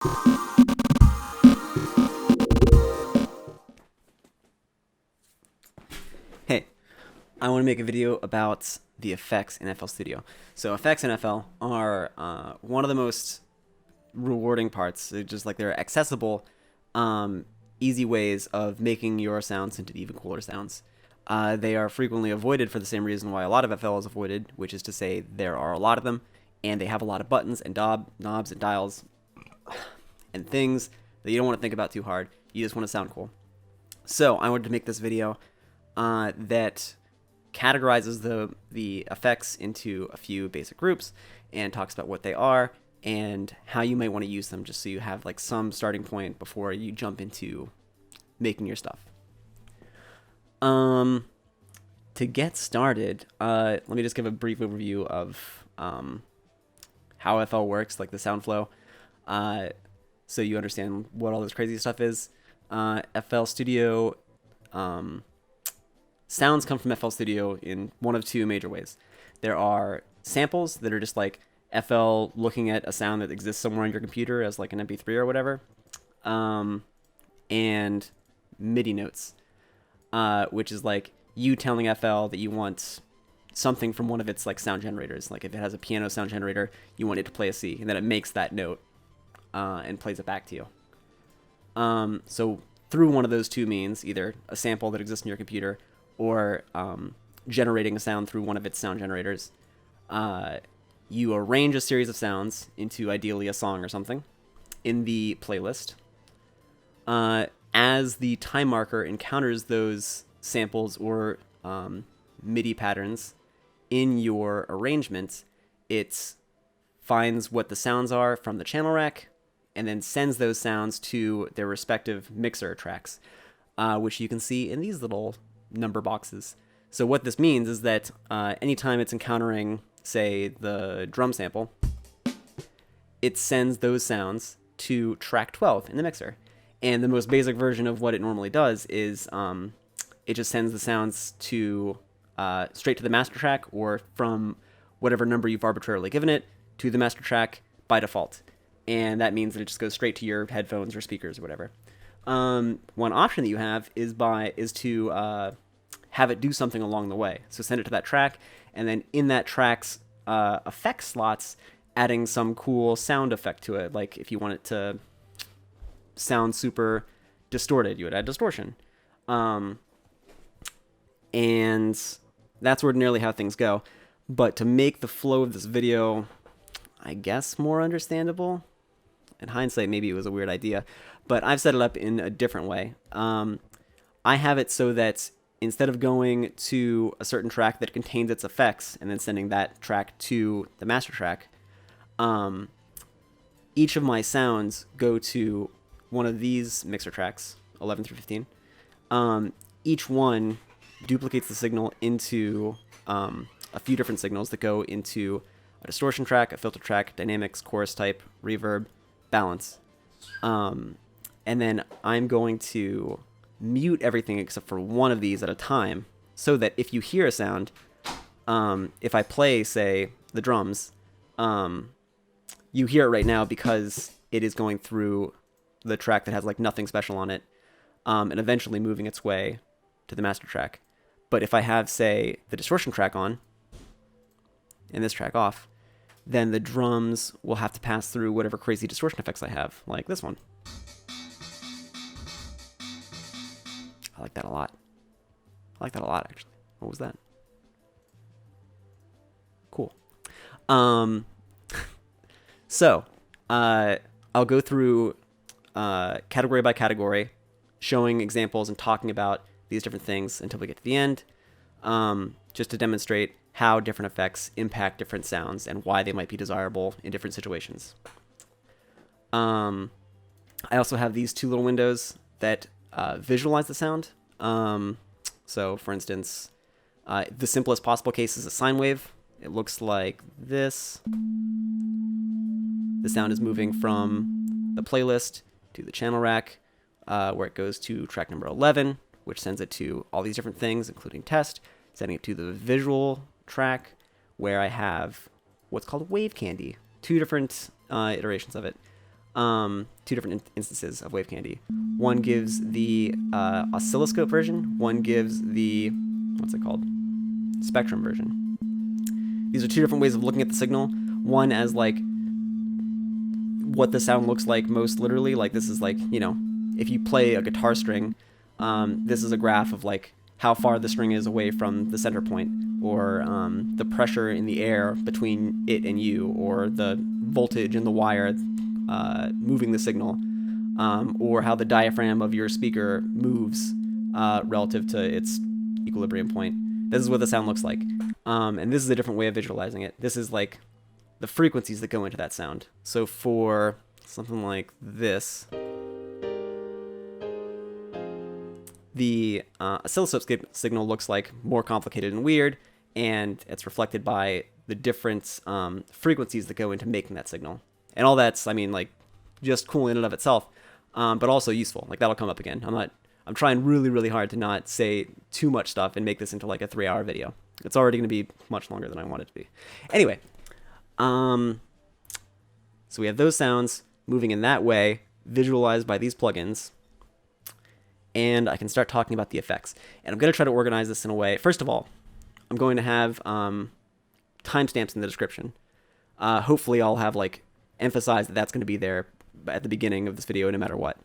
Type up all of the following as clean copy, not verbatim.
Hey, I want to make a video about the effects in FL Studio. So effects in FL are one of the most rewarding parts. They're just like they're accessible, easy ways of making your sounds into even cooler sounds. They are frequently avoided for the same reason why a lot of FL is avoided, which is to say there are a lot of them, and they have a lot of buttons and knobs and dials and things that you don't want to think about too hard. You just want to sound cool. So I wanted to make this video that categorizes the effects into a few basic groups and talks about what they are and how you might want to use them, just so you have like some starting point before you jump into making your stuff. To get started, let me just give a brief overview of how FL works, like the sound flow, so you understand what all this crazy stuff is. FL Studio, sounds come from FL Studio in one of two major ways. There are samples that are just like FL looking at a sound that exists somewhere on your computer as like an MP3 or whatever, and MIDI notes, which is like you telling FL that you want something from one of its like sound generators. Like if it has a piano sound generator, you want it to play a C, and then it makes that note and plays it back to you. So through one of those two means, either a sample that exists in your computer or generating a sound through one of its sound generators, you arrange a series of sounds into ideally a song or something in the playlist. As the time marker encounters those samples or MIDI patterns in your arrangement, it finds what the sounds are from the channel rack and then sends those sounds to their respective mixer tracks, which you can see in these little number boxes. So what this means is that anytime it's encountering, say, the drum sample, it sends those sounds to track 12 in the mixer. And the most basic version of what it normally does is it just sends the sounds to straight to the master track, or from whatever number you've arbitrarily given it to the master track by default. And that means that it just goes straight to your headphones or speakers or whatever. One option that you have is to have it do something along the way. So send it to that track, and then in that track's effect slots, adding some cool sound effect to it. Like if you want it to sound super distorted, you would add distortion. And that's ordinarily how things go. But to make the flow of this video, I guess, more understandable, in hindsight, maybe it was a weird idea, but I've set it up in a different way. I have it so that instead of going to a certain track that contains its effects and then sending that track to the master track, each of my sounds go to one of these mixer tracks, 11 through 15. Each one duplicates the signal into a few different signals that go into a distortion track, a filter track, dynamics, chorus type, reverb, balance. And then I'm going to mute everything except for one of these at a time, so that if you hear a sound, if I play, say, the drums, you hear it right now because it is going through the track that has like nothing special on it, and eventually moving its way to the master track. But if I have, say, the distortion track on and this track off, then the drums will have to pass through whatever crazy distortion effects I have, like this one. I like that a lot. I like that a lot, actually. What was that? Cool. So, I'll go through category by category, showing examples and talking about these different things until we get to the end, just to demonstrate how different effects impact different sounds and why they might be desirable in different situations. I also have these two little windows that visualize the sound. So, for instance, the simplest possible case is a sine wave. It looks like this. The sound is moving from the playlist to the channel rack, where it goes to track number 11, which sends it to all these different things, including test, sending it to the visual track, where I have what's called wave candy, two different iterations of it. two different instances of Wave Candy. One gives the oscilloscope version. One gives the, what's it called? Spectrum version. These are two different ways of looking at the signal. One as like what the sound looks like most literally. Like this is like, you know, if you play a guitar string, this is a graph of like how far the string is away from the center point, or the pressure in the air between it and you, or the voltage in the wire moving the signal, or how the diaphragm of your speaker moves relative to its equilibrium point. This is what the sound looks like. And this is a different way of visualizing it. This is like the frequencies that go into that sound. So for something like this, the oscilloscope signal looks like more complicated and weird, and it's reflected by the different frequencies that go into making that signal. And all that's, I mean, like, just cool in and of itself, but also useful. Like, that'll come up again. I'm trying really, really hard to not say too much stuff and make this into like a 3-hour video. It's already going to be much longer than I want it to be. Anyway, so we have those sounds moving in that way, visualized by these plugins. And I can start talking about the effects. And I'm going to try to organize this in a way. First of all, I'm going to have timestamps in the description. Hopefully I'll have like emphasized that that's going to be there at the beginning of this video no matter what.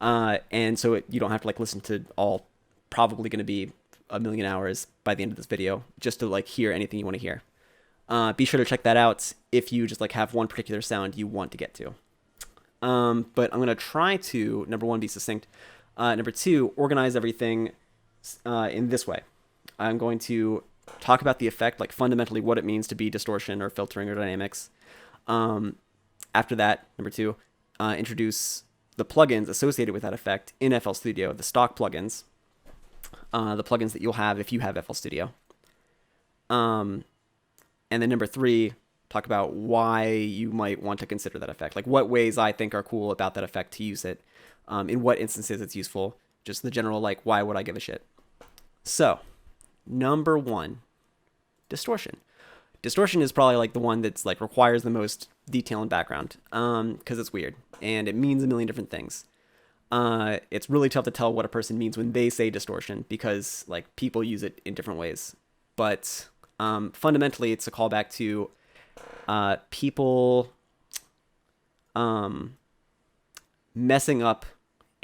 And so you don't have to like listen to all probably going to be 1 million hours by the end of this video just to like hear anything you want to hear. Be sure to check that out if you just like have one particular sound you want to get to. But I'm going to try to, number one, be succinct. Number two, organize everything in this way. I'm going to talk about the effect, like fundamentally what it means to be distortion or filtering or dynamics. After that, number two, introduce the plugins associated with that effect in FL Studio, the stock plugins, the plugins that you'll have if you have FL Studio. And then number three, talk about why you might want to consider that effect, like what ways I think are cool about that effect to use it. In what instances it's useful, just the general, like, why would I give a shit? So, number one, distortion. Distortion is probably, like, the one that's, like, requires the most detail and background, because it's weird, and it means a million different things. It's really tough to tell what a person means when they say distortion, because, like, people use it in different ways. But, fundamentally, it's a callback to people messing up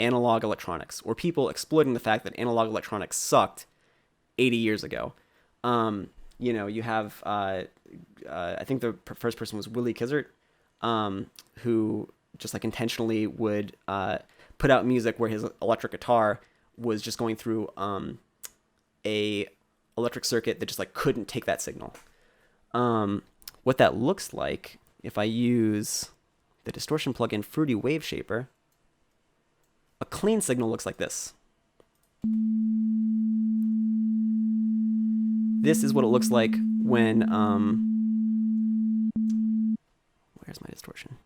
analog electronics, or people exploiting the fact that analog electronics sucked 80 years ago. You know, you have, I think the first person was Willie Kizert, who just like intentionally would put out music where his electric guitar was just going through a electric circuit that just like couldn't take that signal. What that looks like, if I use the distortion plugin Fruity Waveshaper, a clean signal looks like this. This is what it looks like when, where's my distortion?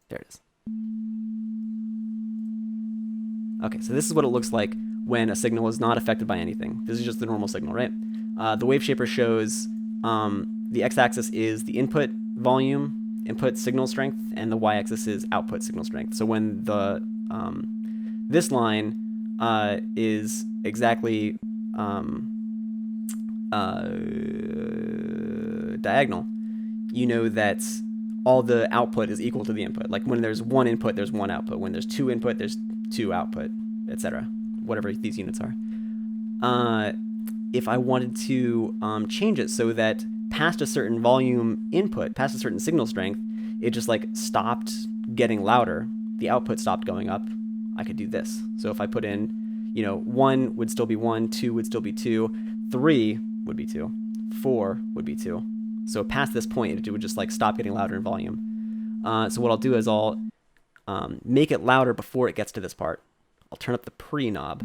There it is. Okay, so this is what it looks like when a signal is not affected by anything. This is just the normal signal, right? The Waveshaper shows the x-axis is the input volume, input signal strength, and the y-axis is output signal strength. So when the this line is exactly diagonal, you know that all the output is equal to the input. Like when there's one input, there's one output. When there's two input, there's two output, etc. Whatever these units are. If I wanted to change it so that past a certain volume input, past a certain signal strength, it just like stopped getting louder, the output stopped going up, I could do this. So if I put in, you know, 1 would still be 1, 2 would still be 2, 3 would be 2, 4 would be 2. So past this point, it would just like stop getting louder in volume. So what I'll do is I'll make it louder before it gets to this part. I'll turn up the pre knob.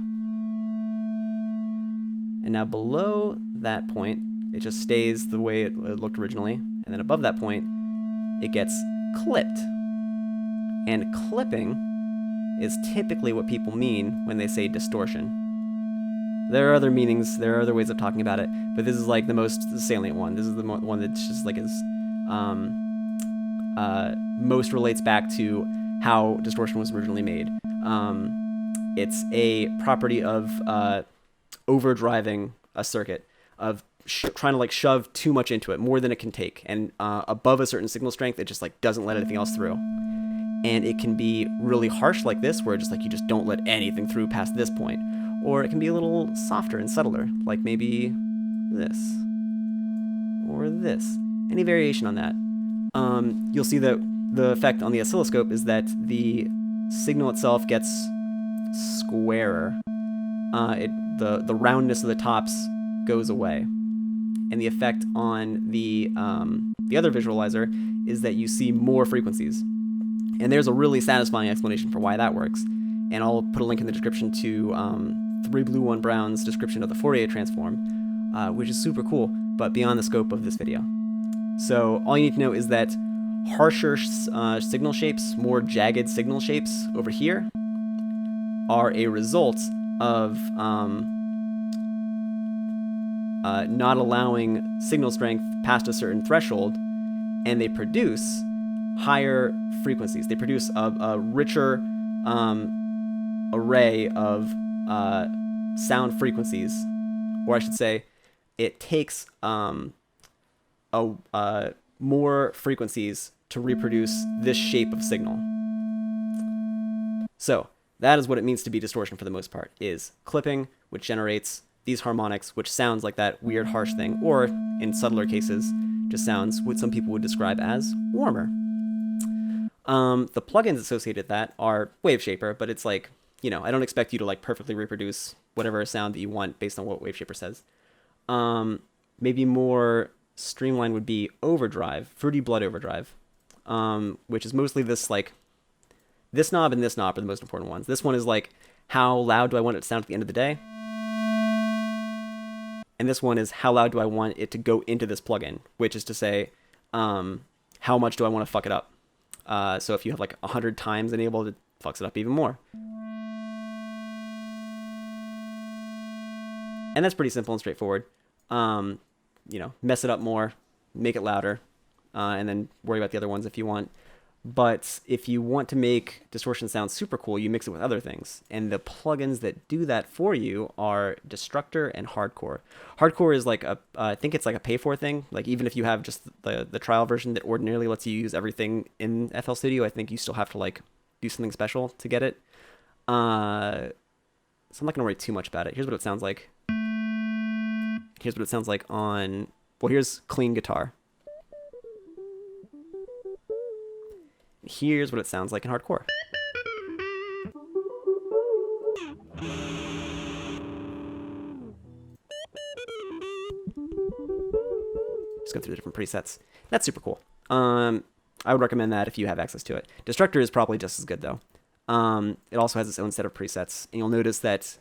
And now below that point, it just stays the way it looked originally. And then above that point, it gets clipped. And clipping is typically what people mean when they say distortion. There are other meanings, there are other ways of talking about it, but this is like the most salient one. This is the one that's just like is most relates back to how distortion was originally made. It's a property of overdriving a circuit, of trying to like shove too much into it, more than it can take, and above a certain signal strength, it just like doesn't let anything else through. And it can be really harsh like this, where just like you just don't let anything through past this point, or it can be a little softer and subtler, like maybe this or this. Any variation on that. You'll see that the effect on the oscilloscope is that the signal itself gets squarer. The roundness of the tops goes away. And the effect on the other visualizer is that you see more frequencies. And there's a really satisfying explanation for why that works. And I'll put a link in the description to 3 Blue 1 Brown's description of the Fourier transform, which is super cool, but beyond the scope of this video. So all you need to know is that harsher signal shapes, more jagged signal shapes over here, are a result of not allowing signal strength past a certain threshold, and they produce higher frequencies. They produce a richer array of sound frequencies, or I should say, it takes more frequencies to reproduce this shape of signal. So that is what it means to be distortion for the most part, is clipping, which generates these harmonics, which sounds like that weird harsh thing, or in subtler cases, just sounds what some people would describe as warmer. The plugins associated with that are Waveshaper, but it's like, you know, I don't expect you to like perfectly reproduce whatever sound that you want based on what Waveshaper says. Maybe more streamlined would be Overdrive, Fruity Blood Overdrive, which is mostly this like, this knob and this knob are the most important ones. This one is like, how loud do I want it to sound at the end of the day? And this one is, how loud do I want it to go into this plugin? Which is to say, how much do I want to fuck it up? So if you have like 100 times enabled, it fucks it up even more. And that's pretty simple and straightforward. You know, mess it up more, make it louder, and then worry about the other ones if you want. But if you want to make distortion sound super cool, you mix it with other things. And the plugins that do that for you are Distructor and Hardcore. Hardcore is like I think it's like a pay-for thing. Like even if you have just the trial version that ordinarily lets you use everything in FL Studio, I think you still have to like do something special to get it. So I'm not gonna worry too much about it. Here's what it sounds like. Here's what it sounds like on, well, here's clean guitar. Here's what it sounds like in hardcore. Just go through the different presets. That's super cool. I would recommend that if you have access to it. Destructor is probably just as good though. It also has its own set of presets, and you'll notice that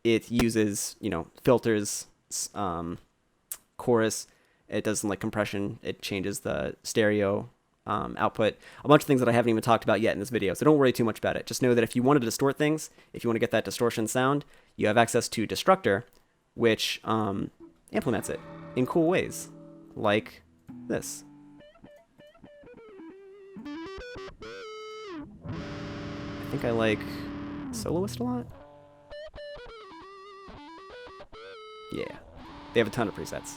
it uses, you know, filters, chorus. It does some like compression. It changes the stereo output, a bunch of things that I haven't even talked about yet in this video. So don't worry too much about it. Just know that if you want to distort things, if you want to get that distortion sound, you have access to Destructor, which implements it in cool ways, like this. I think I like Soloist a lot. Yeah, they have a ton of presets.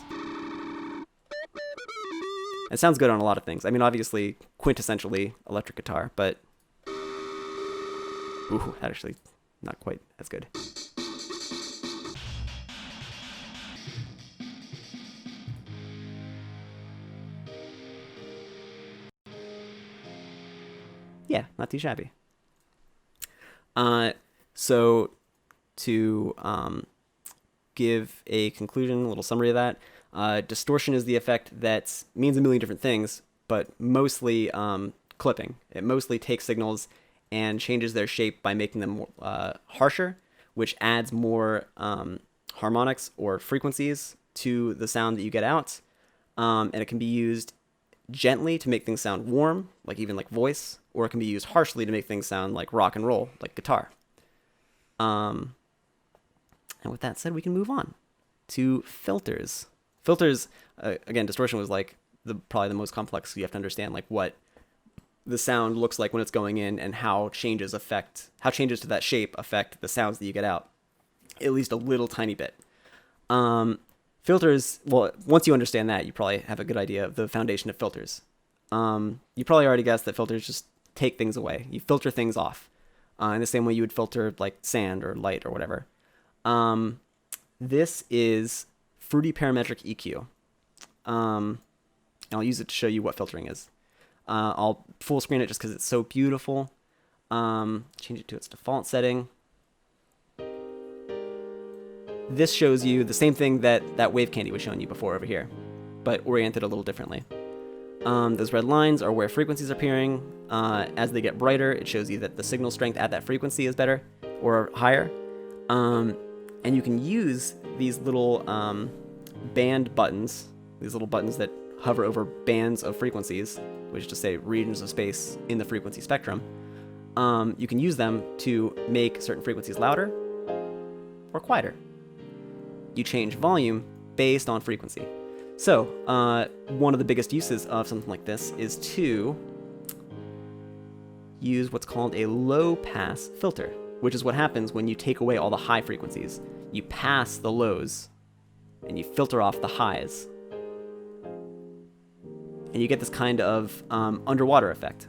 It sounds good on a lot of things. I mean, obviously, quintessentially electric guitar, but ooh, actually not quite as good. Yeah, not too shabby. So to give a conclusion, a little summary of that, distortion is the effect that means a million different things, but mostly clipping. It mostly takes signals and changes their shape by making them more, harsher, which adds more harmonics or frequencies to the sound that you get out. And it can be used gently to make things sound warm, like even like voice, or it can be used harshly to make things sound like rock and roll, like guitar. And with that said, we can move on to filters. Filters, again, distortion was like probably the most complex. So you have to understand like what the sound looks like when it's going in and how changes to that shape affect the sounds that you get out, at least a little tiny bit. Filters, well, once you understand that, you probably have a good idea of the foundation of filters. You probably already guessed that filters just take things away. You filter things off in the same way you would filter like sand or light or whatever. This is Fruity Parametric EQ. And I'll use it to show you what filtering is. I'll full screen it just because it's so beautiful. Change it to its default setting. This shows you the same thing that Wave Candy was showing you before over here, but oriented a little differently. Those red lines are where frequencies are appearing. As they get brighter, it shows you that the signal strength at that frequency is better or higher. And you can use these little band buttons, these little buttons that hover over bands of frequencies, which is to say regions of space in the frequency spectrum. You can use them to make certain frequencies louder or quieter. You change volume based on frequency. So one of the biggest uses of something like this is to use what's called a low pass filter, which is what happens when you take away all the high frequencies. You pass the lows and you filter off the highs. And you get this kind of underwater effect.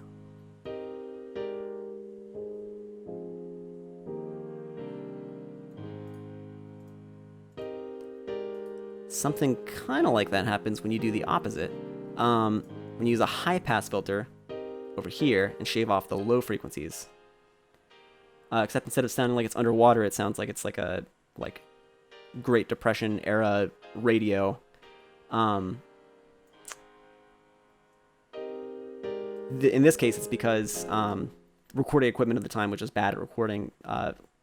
Something kind of like that happens when you do the opposite. When you use a high pass filter over here and shave off the low frequencies. Except instead of sounding like it's underwater, it sounds like it's like a Great Depression era radio. In this case, it's because recording equipment at the time was just bad at recording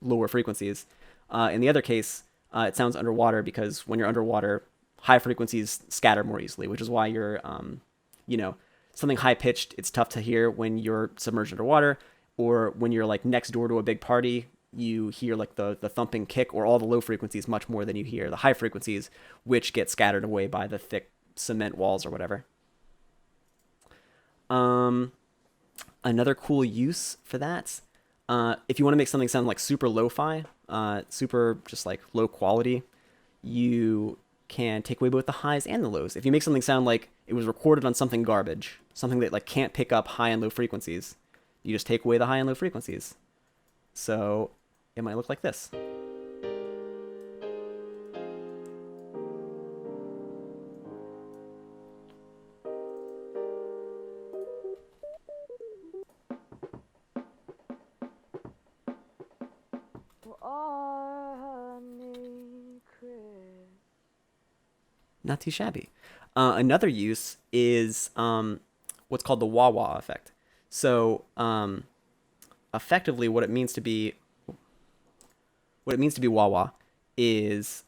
lower frequencies. In the other case, it sounds underwater because when you're underwater, high frequencies scatter more easily, which is why you're, something high pitched, it's tough to hear when you're submerged underwater, or when you're like next door to a big party, you hear like the thumping kick or all the low frequencies much more than you hear the high frequencies, which get scattered away by the thick cement walls or whatever. Another cool use for that, if you want to make something sound like super lo-fi, super just like low quality, you can take away both the highs and the lows. If you make something sound like it was recorded on something garbage, something that like can't pick up high and low frequencies, you just take away the high and low frequencies. So it might look like this. Not too shabby. Another use is what's called the wah-wah effect. So effectively what it means to be wah-wah is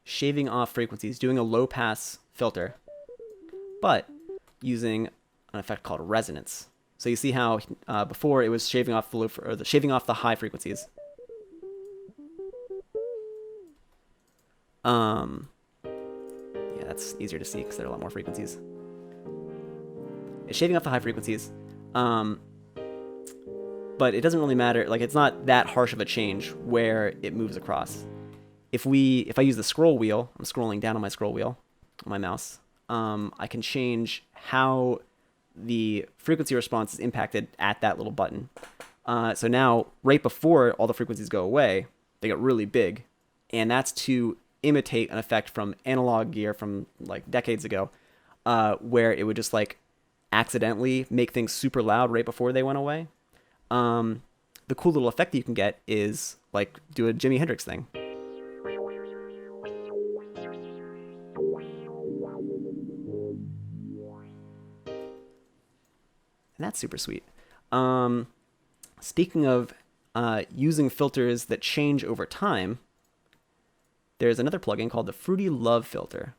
shaving off frequencies, doing a low pass filter, but using an effect called resonance. So you see how before it was shaving off shaving off the high frequencies. Yeah, that's easier to see because there are a lot more frequencies. It's shaving off the high frequencies, but it doesn't really matter. Like, it's not that harsh of a change where it moves across. If I use the scroll wheel, I'm scrolling down on my scroll wheel on my mouse. I can change how the frequency response is impacted at that little button. So now, right before all the frequencies go away, they get really big, and that's to imitate an effect from analog gear from like decades ago, where it would just like accidentally make things super loud right before they went away. The cool little effect that you can get is like do a Jimi Hendrix thing. And that's super sweet. Speaking of using filters that change over time, there's another plugin called the Fruity Love Philter.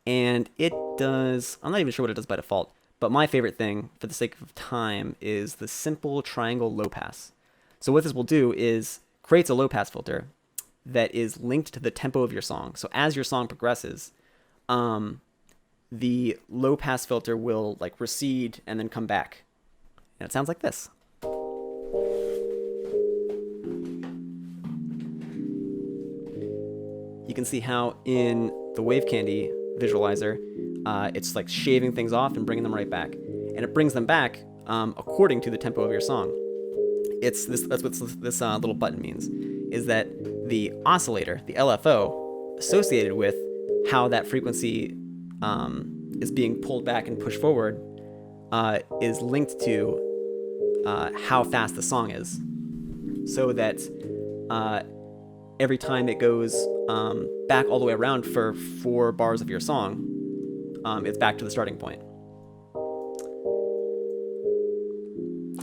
And it does, I'm not even sure what it does by default, but my favorite thing, for the sake of time, is the simple triangle low pass. So what this will do is creates a low pass filter that is linked to the tempo of your song. So as your song progresses, the low pass filter will like recede and then come back. And it sounds like this. You can see how in the Wave Candy visualizer, it's like shaving things off and bringing them right back. And it brings them back according to the tempo of your song. That's what this little button means, is that the oscillator, the LFO, associated with how that frequency is being pulled back and pushed forward, is linked to how fast the song is. So that every time it goes back all the way around for 4 bars of your song, it's back to the starting point.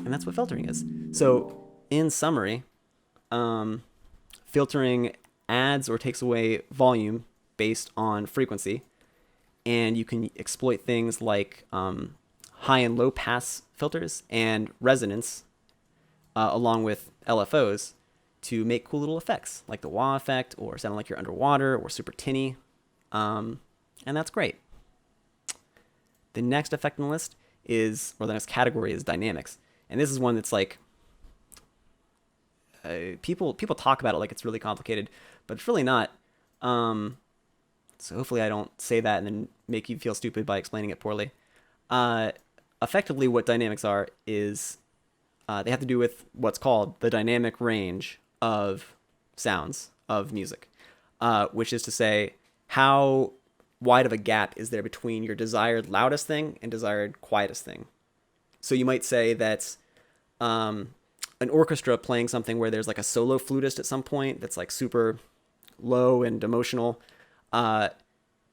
And that's what filtering is. So in summary, filtering adds or takes away volume based on frequency, and you can exploit things like high and low pass filters and resonance along with LFOs to make cool little effects like the wah effect or sounding like you're underwater or super tinny, and that's great. The next effect on the list is, or the next category is dynamics, and this is one that's like people talk about it like it's really complicated, but it's really not. So hopefully I don't say that and then make you feel stupid by explaining it poorly. Effectively, what dynamics are is they have to do with what's called the dynamic range of sounds of music, which is to say how wide of a gap is there between your desired loudest thing and desired quietest thing. So you might say that an orchestra playing something where there's like a solo flutist at some point that's like super low and emotional, and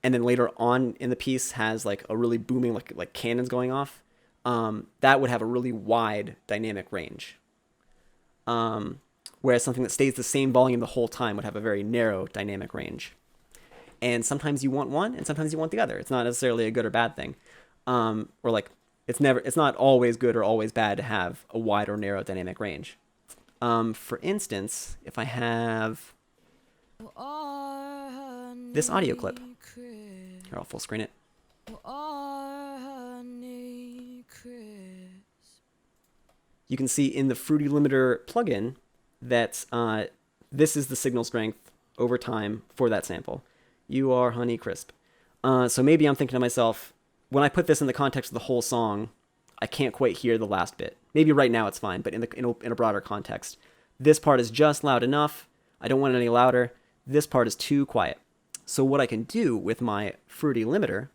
then later on in the piece has like a really booming like cannons going off, that would have a really wide dynamic range. Whereas something that stays the same volume the whole time would have a very narrow dynamic range. And sometimes you want one and sometimes you want the other. It's not necessarily a good or bad thing. Or like it's not always good or always bad to have a wide or narrow dynamic range. For instance, if I have this audio clip, here, I'll full screen it. You can see in the Fruity Limiter plugin that this is the signal strength over time for that sample. You are Honey Crisp. So maybe I'm thinking to myself, when I put this in the context of the whole song, I can't quite hear the last bit. Maybe right now it's fine, but in a broader context, this part is just loud enough. I don't want it any louder. This part is too quiet. So what I can do with my Fruity Limiter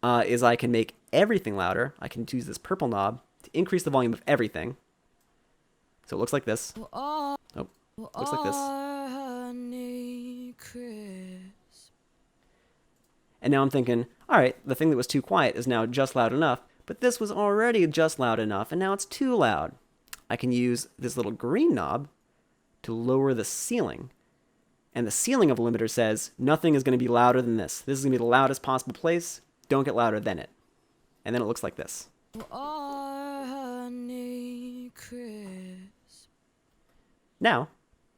is I can make everything louder. I can use this purple knob to increase the volume of everything. So it looks like this. Oh, looks like this. And now I'm thinking, all right, the thing that was too quiet is now just loud enough, but this was already just loud enough, and now it's too loud. I can use this little green knob to lower the ceiling. And the ceiling of a limiter says, nothing is going to be louder than this. This is going to be the loudest possible place. Don't get louder than it. And then it looks like this. Now,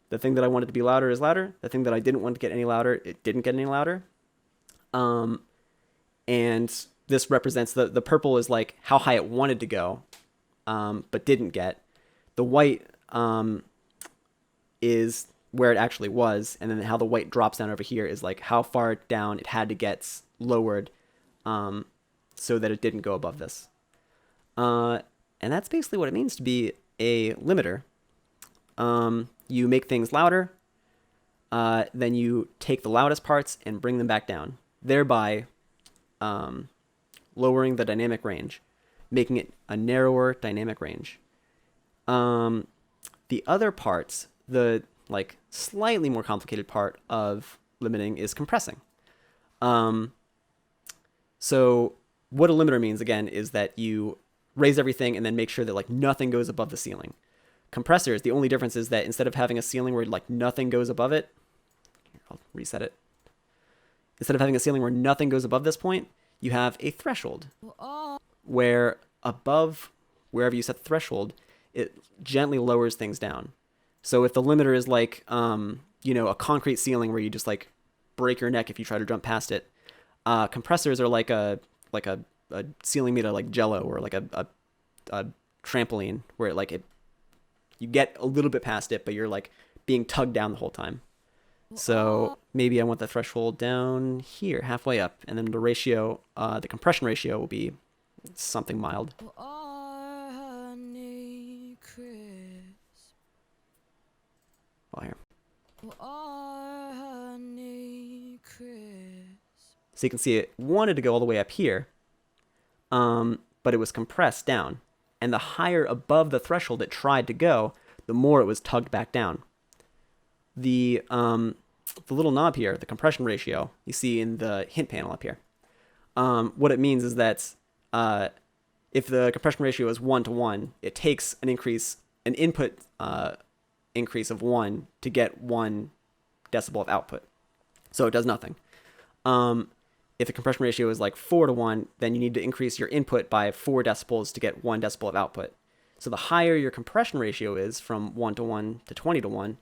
the thing that I wanted to be louder is louder. The thing that I didn't want to get any louder, it didn't get any louder. And this represents the purple is like how high it wanted to go, but didn't get. The white is where it actually was, and then how the white drops down over here is like how far down it had to get lowered so that it didn't go above this. And that's basically what it means to be a limiter. You make things louder, then you take the loudest parts and bring them back down, thereby lowering the dynamic range, making it a narrower dynamic range. The other parts, the like slightly more complicated part of limiting is compressing. So what a limiter means, again, is that you raise everything and then make sure that like nothing goes above the ceiling. Compressors, the only difference is that instead of having a ceiling where like nothing goes above it, I'll reset it. Instead of having a ceiling where nothing goes above this point, you have a threshold where above wherever you set the threshold, it gently lowers things down. So if the limiter is like, a concrete ceiling where you just like break your neck if you try to jump past it, Compressors are like a ceiling made of like Jello, or like a trampoline, where you get a little bit past it, but you're like being tugged down the whole time. So maybe I want the threshold down here, halfway up, and then the ratio, the compression ratio will be something mild. Oh, here. So you can see it wanted to go all the way up here, but it was compressed down. And the higher above the threshold it tried to go, the more it was tugged back down. The little knob here, the compression ratio, you see in the hint panel up here. What it means is that if the compression ratio is 1:1, it takes an input increase of 1 to get 1 decibel of output. So it does nothing. If the compression ratio is like 4:1, then you need to increase your input by 4 decibels to get 1 decibel of output. So the higher your compression ratio is, from 1:1 to 20:1,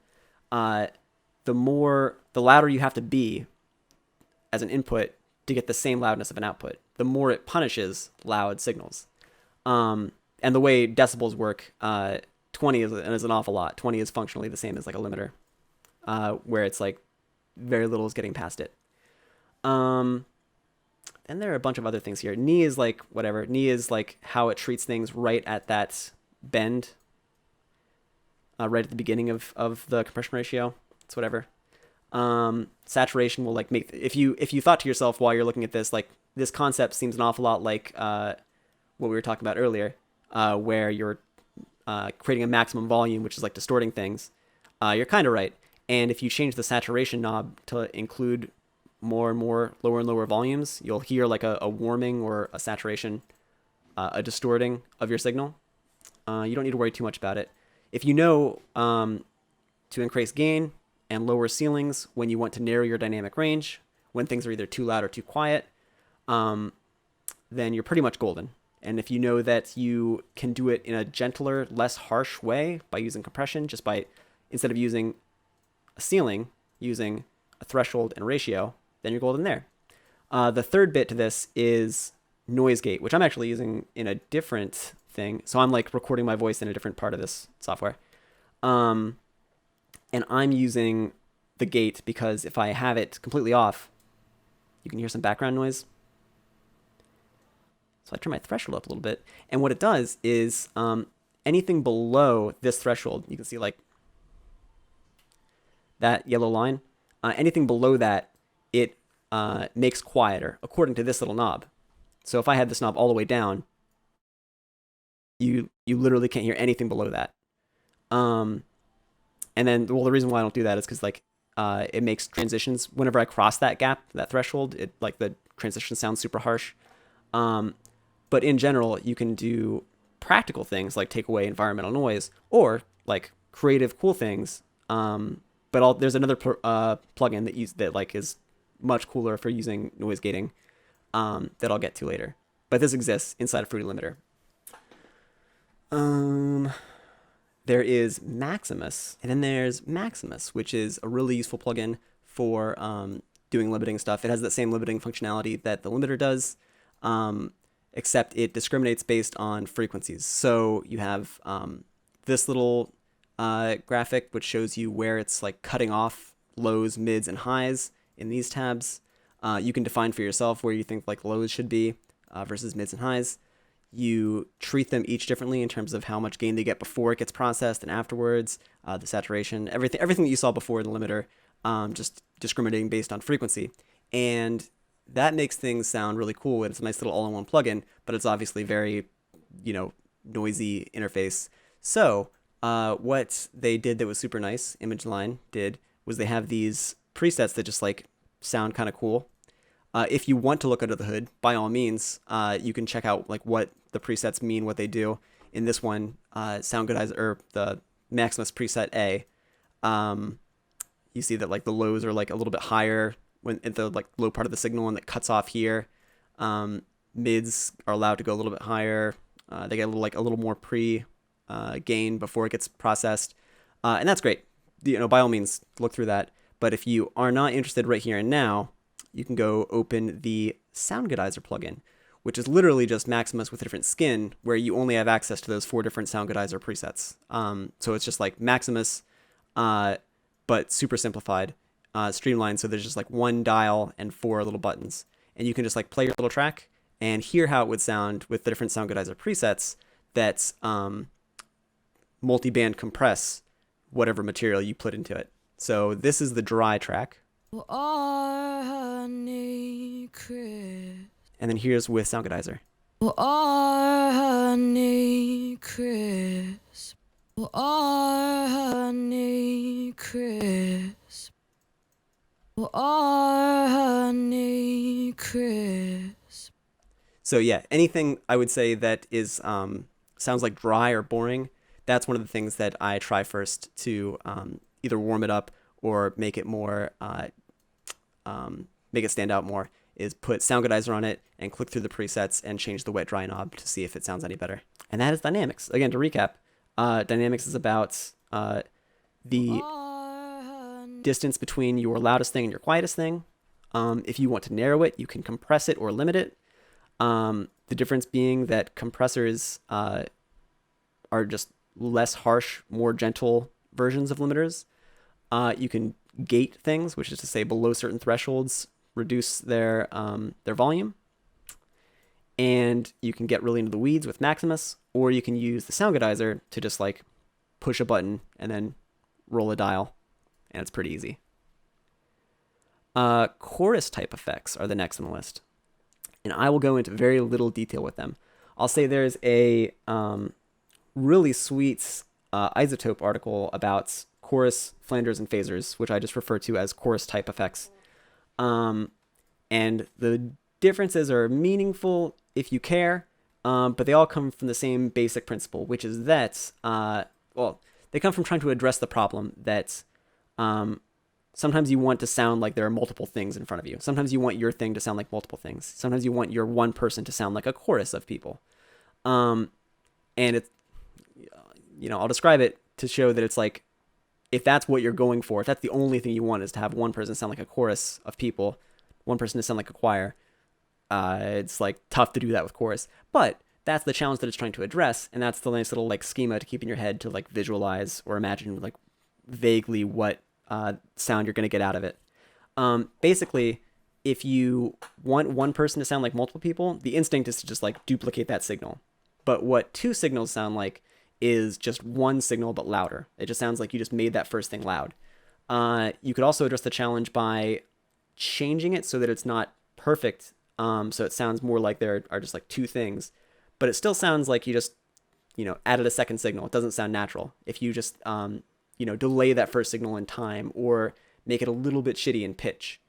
the louder you have to be as an input to get the same loudness of an output. The more it punishes loud signals. And the way decibels work, 20 is an awful lot. 20 is functionally the same as like a limiter, where it's like very little is getting past it. And there are a bunch of other things here. Knee is like whatever. Knee is like how it treats things right at that bend, right at the beginning of the compression ratio. It's whatever. Saturation will like make, if you thought to yourself while you're looking at this, like this concept seems an awful lot like what we were talking about earlier, where you're creating a maximum volume, which is like distorting things. You're kind of right. And if you change the saturation knob to include more and more lower and lower volumes, you'll hear like a warming or a saturation, a distorting of your signal. You don't need to worry too much about it. If you know to increase gain and lower ceilings when you want to narrow your dynamic range, when things are either too loud or too quiet, then you're pretty much golden. And if you know that you can do it in a gentler, less harsh way by using compression, just by, instead of using a ceiling, using a threshold and ratio, then you're golden there. The third bit to this is noise gate, which I'm actually using in a different thing. So I'm like recording my voice in a different part of this software. And I'm using the gate because if I have it completely off, you can hear some background noise. So I turn my threshold up a little bit. And what it does is anything below this threshold, you can see like that yellow line, anything below that, it makes quieter according to this little knob. So if I had this knob all the way down, you literally can't hear anything below that. And then, well, the reason why I don't do that is because like it makes transitions, whenever I cross that gap, that threshold, it like the transition sounds super harsh. But in general, you can do practical things like take away environmental noise, or like creative cool things. But there's another plugin that like is much cooler for using noise gating that I'll get to later. But this exists inside of Fruity Limiter. There is Maximus, and then there's Maximus, which is a really useful plugin for doing limiting stuff. It has that same limiting functionality that the limiter does, except it discriminates based on frequencies. So you have this little graphic, which shows you where it's like cutting off lows, mids, and highs in these tabs. You can define for yourself where you think like lows should be versus mids and highs. You treat them each differently in terms of how much gain they get before it gets processed and afterwards, the saturation, everything that you saw before in the limiter, just discriminating based on frequency. And that makes things sound really cool, and it's a nice little all-in-one plugin, but it's obviously very, noisy interface. So what they did that was super nice, ImageLine did, was they have these presets that just like sound kind of cool. If you want to look under the hood, by all means, you can check out like what the presets mean, what they do. In this one, Soundgoodizer, or the Maximus preset A, you see that like the lows are like a little bit higher when at the like low part of the signal, and that cuts off here. Mids are allowed to go a little bit higher. They get a little more gain before it gets processed, and that's great. By all means, look through that. But if you are not interested right here and now, you can go open the Soundgoodizer plugin, which is literally just Maximus with a different skin, where you only have access to those 4 different Soundgoodizer presets. So it's just like Maximus, but super simplified, streamlined. So there's just like 1 dial and 4 little buttons, and you can just like play your little track and hear how it would sound with the different Soundgoodizer presets that's multi-band compress whatever material you put into it. So this is the dry track. And then here's with Soundgoodizer. So yeah, anything I would say that is sounds like dry or boring, that's one of the things that I try first to either warm it up or make it more, make it stand out more, is put Soundgoodizer on it and click through the presets and change the wet dry knob to see if it sounds any better. And that is dynamics. Again, to recap, dynamics is about the distance between your loudest thing and your quietest thing. If you want to narrow it, you can compress it or limit it. The difference being that compressors are just less harsh, more gentle versions of limiters. You can gate things, which is to say below certain thresholds, reduce their volume. And you can get really into the weeds with Maximus, or you can use the Soundgoodizer to just like push a button and then roll a dial, and it's pretty easy. Chorus type effects are the next on the list, and I will go into very little detail with them. I'll say there's a really sweet Isotope article about chorus, flangers, and phasers, which I just refer to as chorus type effects. And the differences are meaningful if you care, but they all come from the same basic principle, which is that, they come from trying to address the problem that sometimes you want to sound like there are multiple things in front of you. Sometimes you want your thing to sound like multiple things. Sometimes you want your one person to sound like a chorus of people. And it's, I'll describe it to show that it's like, if that's what you're going for, if that's the only thing you want is to have one person sound like a chorus of people, one person to sound like a choir, it's like tough to do that with chorus. But that's the challenge that it's trying to address, and that's the nice little like schema to keep in your head to like visualize or imagine like vaguely what sound you're going to get out of it. Basically, if you want one person to sound like multiple people, the instinct is to just like duplicate that signal. But what 2 signals sound like is just one signal but louder. It just sounds like you just made that first thing loud. You could also address the challenge by changing it so that it's not perfect, so it sounds more like there are just like 2 things, but it still sounds like you just added a second signal. It doesn't sound natural if you just delay that first signal in time or make it a little bit shitty in pitch.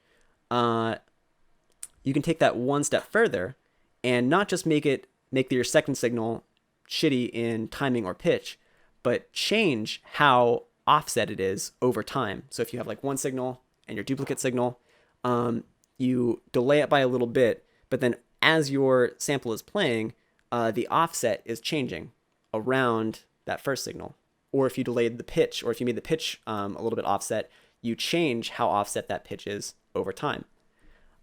You can take that one step further and not just make your second signal shitty in timing or pitch, but change how offset it is over time. So if you have like one signal and your duplicate signal, you delay it by a little bit, but then as your sample is playing, the offset is changing around that first signal. Or if you delayed the pitch, or if you made the pitch a little bit offset, you change how offset that pitch is over time.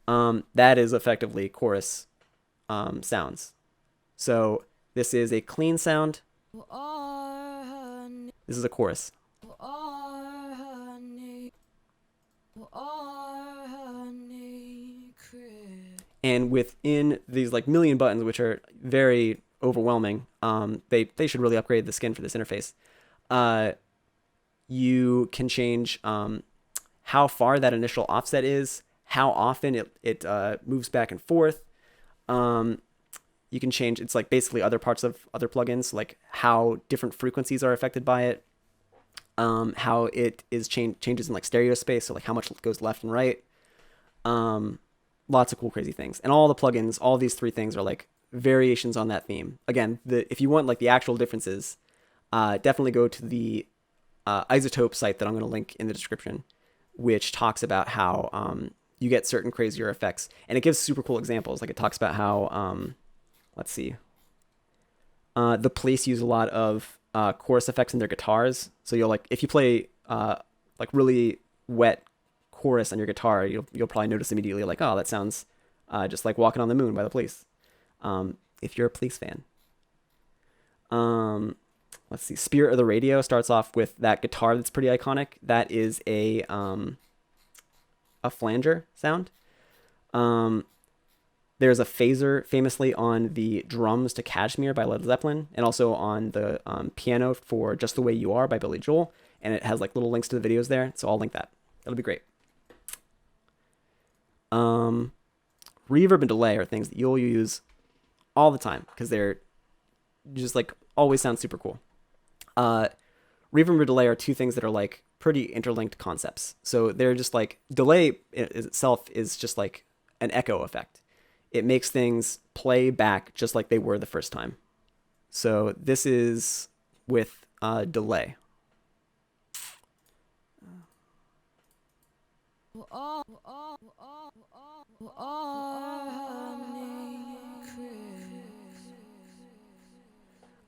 That is effectively chorus sounds. So this is a clean sound. This is a chorus. And within these like million buttons, which are very overwhelming, they should really upgrade the skin for this interface. You can change how far that initial offset is, how often it moves back and forth. You can change, it's like basically other parts of other plugins, like how different frequencies are affected by it, how it is changes in like stereo space, so like how much goes left and right. Lots of cool, crazy things. And all the plugins, all these 3 things are like variations on that theme. Again, if you want like the actual differences, definitely go to the Isotope site that I'm going to link in the description, which talks about how you get certain crazier effects. And it gives super cool examples. Like it talks about how, let's see, the Police use a lot of chorus effects in their guitars. So you'll like, if you play like really wet chorus on your guitar, you'll probably notice immediately like, oh, that sounds just like Walking on the Moon by the Police. If you're a Police fan. Let's see. Spirit of the Radio starts off with that guitar that's pretty iconic. That is a flanger sound. There's a phaser famously on the drums to Kashmir by Led Zeppelin, and also on the piano for Just the Way You Are by Billy Joel. And it has like little links to the videos there, so I'll link that. That'll be great. Reverb and delay are things that you'll use all the time because they're just like always sound super cool. Reverb and delay are two things that are like pretty interlinked concepts. So they're just like, delay itself is just like an echo effect. It makes things play back just like they were the first time. So this is with delay.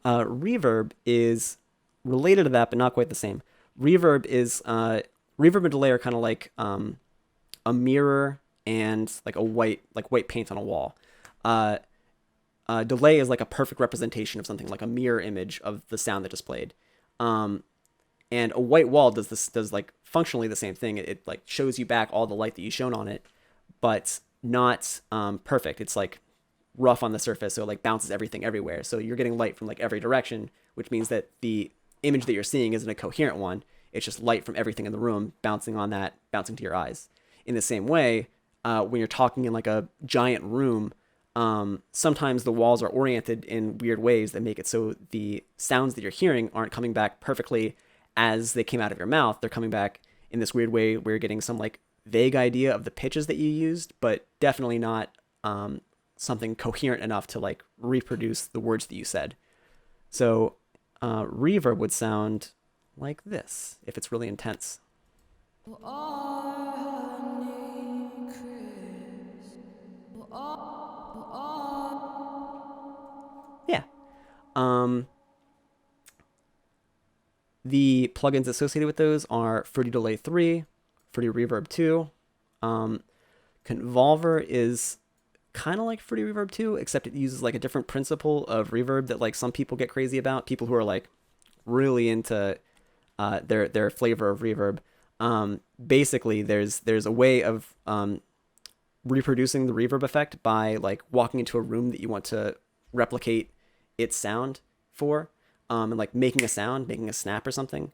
Reverb is related to that, but not quite the same. Reverb and delay are kind of like a mirror and like white paint on a wall. Delay is like a perfect representation of something, like a mirror image of the sound that just played. And a white wall does like functionally the same thing. It like shows you back all the light that you shone on it, but not perfect. It's like rough on the surface, so it like bounces everything everywhere. So you're getting light from like every direction, which means that the image that you're seeing isn't a coherent one. It's just light from everything in the room bouncing to your eyes. In the same way, when you're talking in like a giant room, sometimes the walls are oriented in weird ways that make it so the sounds that you're hearing aren't coming back perfectly as they came out of your mouth. They're coming back in this weird way where you're getting some like vague idea of the pitches that you used, but definitely not something coherent enough to like reproduce the words that you said. So reverb would sound like this if it's really intense. Yeah. The plugins associated with those are Fruity Delay 3, Fruity Reverb 2. Convolver is kind of like Fruity Reverb 2, except it uses like a different principle of reverb that like some people get crazy about. People who are like really into their flavor of reverb. Basically, there's a way of reproducing the reverb effect by like walking into a room that you want to replicate its sound for. And like making a sound, making a snap or something,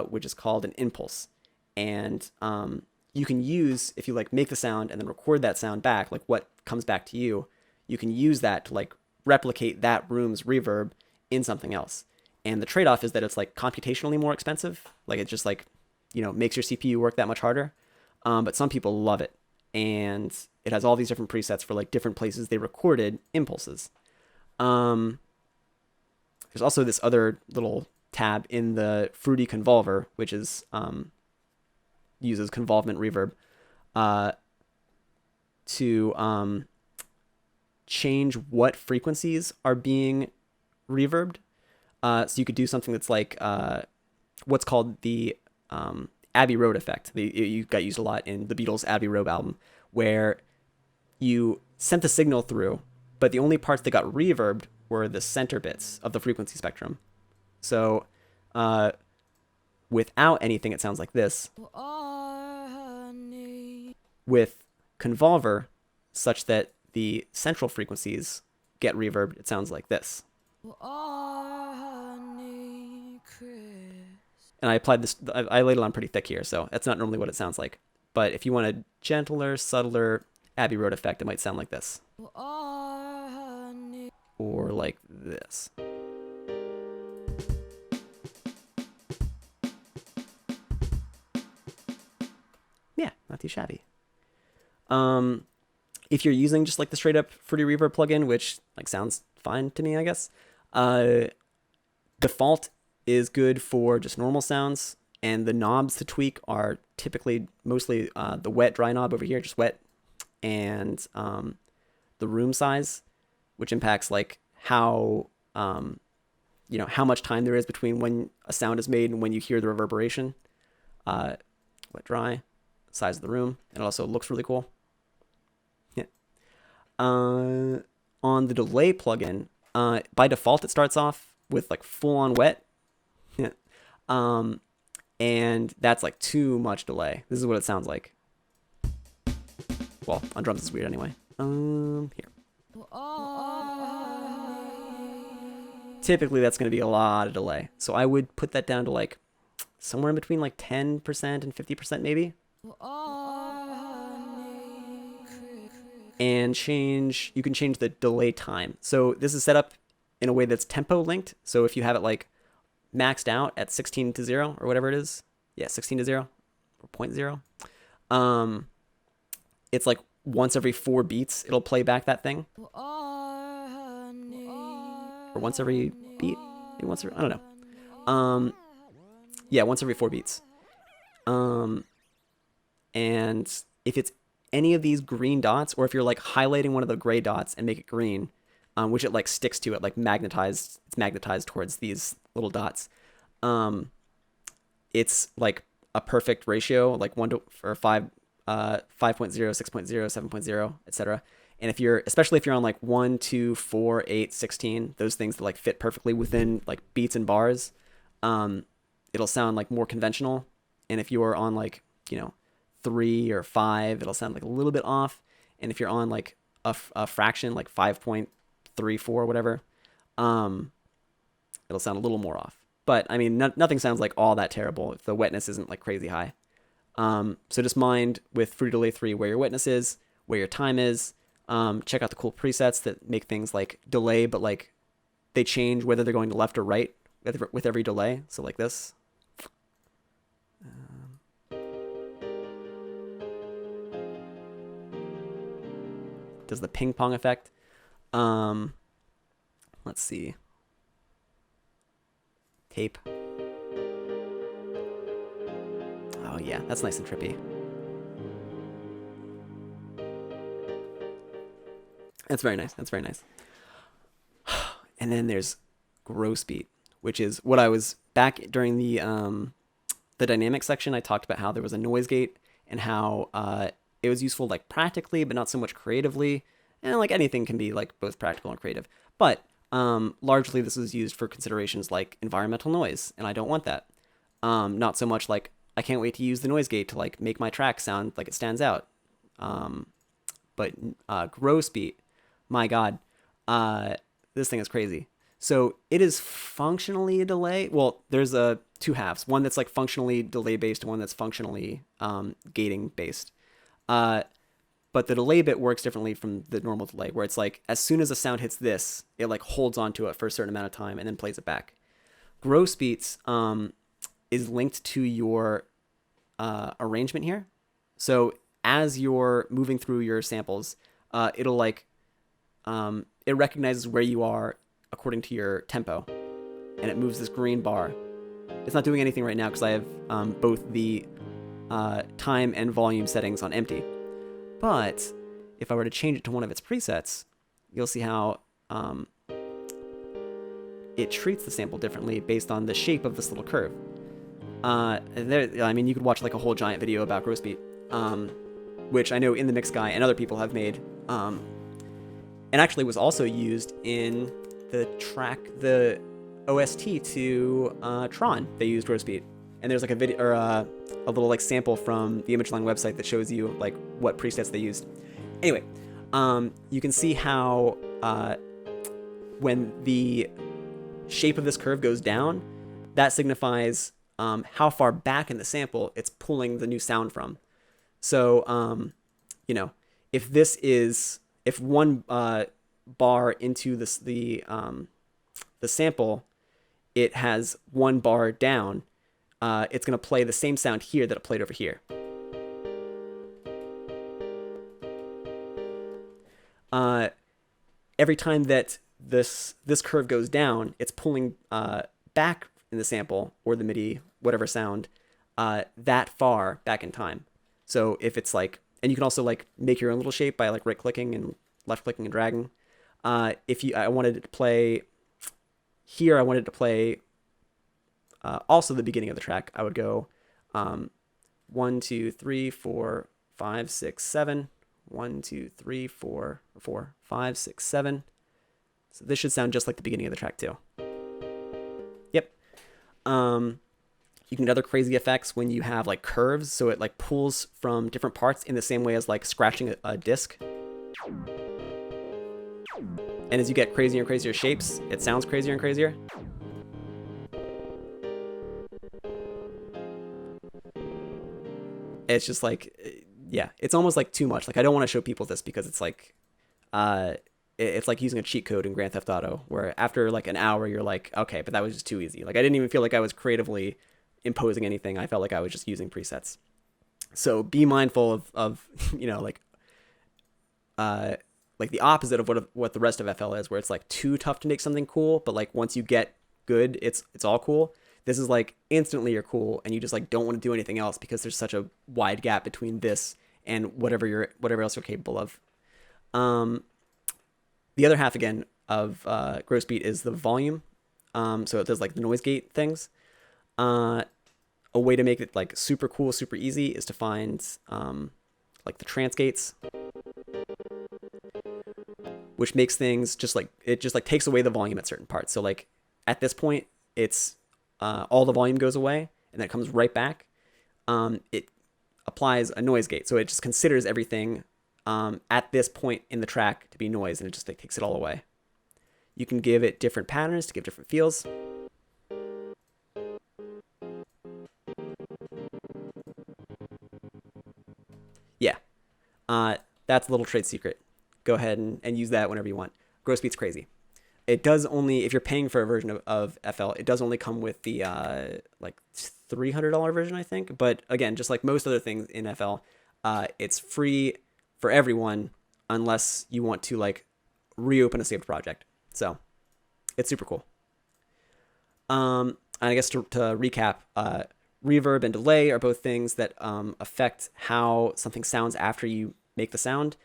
which is called an impulse. And you can use, if you like make the sound and then record that sound back, like what comes back to you, you can use that to like replicate that room's reverb in something else. And the trade-off is that it's like computationally more expensive. Like it just like, makes your CPU work that much harder. But some people love it. And it has all these different presets for like different places they recorded impulses. There's also this other little tab in the Fruity Convolver, which is uses convolvement reverb to change what frequencies are being reverbed. So you could do something that's like what's called the Abbey Road effect. You got used a lot in the Beatles' Abbey Road album, where you sent the signal through, but the only parts that got reverbed were the center bits of the frequency spectrum. So without anything, it sounds like this. With Convolver, such that the central frequencies get reverbed, it sounds like this. And I applied this, I laid it on pretty thick here, so that's not normally what it sounds like. But if you want a gentler, subtler Abbey Road effect, it might sound like this. Or like this. Yeah, not too shabby. If you're using just like the straight up Fruity Reverb plugin, which like sounds fine to me, I guess, default is good for just normal sounds, and the knobs to tweak are typically mostly the wet dry knob over here, just wet, and the room size, which impacts like how how much time there is between when a sound is made and when you hear the reverberation. Wet dry. size of the room. And it also looks really cool. Yeah. On the delay plugin, by default, it starts off with like full on wet. Yeah. And that's like too much delay. This is what it sounds like. Well, on drums it's weird anyway. Here. Typically that's going to be a lot of delay. So I would put that down to like somewhere in between like 10% and 50% maybe. And you can change the delay time. So this is set up in a way that's tempo linked. So if you have it like maxed out at 16 to 0 or whatever it is. Yeah, 16 to 0 or 0.0. It's like once every 4 beats, it'll play back that thing. Or once every beat? Maybe once every, I don't know. Yeah, once every 4 beats. And if it's any of these green dots, or if you're like highlighting one of the gray dots and make it green, which it like sticks to it, like it's magnetized towards these little dots. It's like a perfect ratio, like 1 to or 5, 5.0, 6.0, 7.0, etc. And especially if you're on like 1, 2, 4, 8, 16, those things that like fit perfectly within like beats and bars, it'll sound like more conventional. And if you are on like, 3 or 5, it'll sound like a little bit off. And if you're on like a fraction, like 5.34, whatever, it'll sound a little more off. But I mean, nothing sounds like all that terrible if the wetness isn't like crazy high. So just mind with Fruity Delay 3 where your wetness is, where your time is. Check out the cool presets that make things like delay, but like they change whether they're going to left or right with every delay. So like this. Does the ping pong effect. Let's see. Tape. Oh yeah, that's nice and trippy. That's very nice. That's very nice. And then there's gross beat, which is what I was back during the dynamic section. I talked about how there was a noise gate and how it was useful like practically, but not so much creatively. And like anything can be like both practical and creative. But largely this is used for considerations like environmental noise, and I don't want that. Not so much like I can't wait to use the noise gate to like make my track sound like it stands out. But gross beat, my God, this thing is crazy. So it is functionally a delay. Well, there's two halves. One that's like functionally delay based, and one that's functionally gating based. But the delay bit works differently from the normal delay, where it's like as soon as a sound hits this, it like holds onto it for a certain amount of time and then plays it back. Gross beats is linked to your arrangement here. So as you're moving through your samples, it'll like it recognizes where you are according to your tempo, and it moves this green bar. It's not doing anything right now because I have both the time and volume settings on empty. But if I were to change it to one of its presets, you'll see how it treats the sample differently based on the shape of this little curve. I mean, you could watch like a whole giant video about gross beat, which I know In the Mix Guy and other people have made, and actually was also used in the OST to Tron. They used gross beat. And there's like a video or a little like sample from the ImageLine website that shows you like what presets they used. Anyway, you can see how when the shape of this curve goes down, that signifies how far back in the sample it's pulling the new sound from. So, if one bar into the sample, it has one bar down. It's going to play the same sound here that it played over here. Every time that this curve goes down, it's pulling back in the sample or the MIDI, whatever sound, that far back in time. So if it's like, and you can also like make your own little shape by like right clicking and left clicking and dragging. I wanted it to play here, I wanted to play also the beginning of the track, I would go 1, 2, 3, 4, 5, 6, 7. 1, 2, 3, 4, 4, 5, 6, 7. So this should sound just like the beginning of the track too. Yep. You can get other crazy effects when you have like curves, so it like pulls from different parts in the same way as like scratching a disc. And as you get crazier and crazier shapes, it sounds crazier and crazier. It's just like, yeah, it's almost like too much. Like I don't want to show people this because it's like, it's like using a cheat code in Grand Theft Auto, where after like an hour, you're like, okay, but that was just too easy. Like I didn't even feel like I was creatively imposing anything. I felt like I was just using presets. So be mindful of you know, like the opposite of what the rest of FL is, where it's like too tough to make something cool, but like once you get good, it's all cool. This is like instantly you're cool, and you just like don't want to do anything else because there's such a wide gap between this and whatever else you're capable of. The other half again of gross beat is the volume. So it does like the noise gate things. A way to make it like super cool, super easy is to find like the trance gates, which makes things just like, it just like takes away the volume at certain parts. So like at this point, it's all the volume goes away and then it comes right back. It applies a noise gate. So it just considers everything at this point in the track to be noise, and it just like takes it all away. You can give it different patterns to give different feels. Yeah, that's a little trade secret. Go ahead and use that whenever you want. Gross beat's crazy. It does only, if you're paying for a version of FL, it does only come with the like $300 version, I think. But again, just like most other things in FL, it's free for everyone unless you want to like reopen a saved project. So it's super cool. And I guess to recap, reverb and delay are both things that affect how something sounds after you make the sound.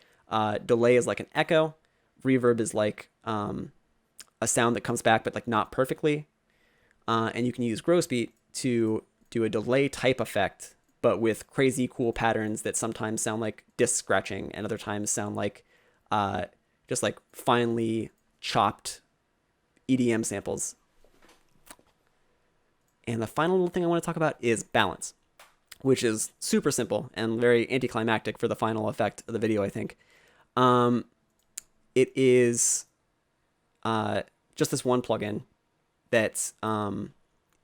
Delay is like an echo. Reverb is like a sound that comes back but like not perfectly. And you can use gross beat to do a delay type effect, but with crazy cool patterns that sometimes sound like disc scratching and other times sound like just like finely chopped EDM samples. And the final little thing I want to talk about is balance, which is super simple and very anticlimactic for the final effect of the video, I think. It is just this one plugin that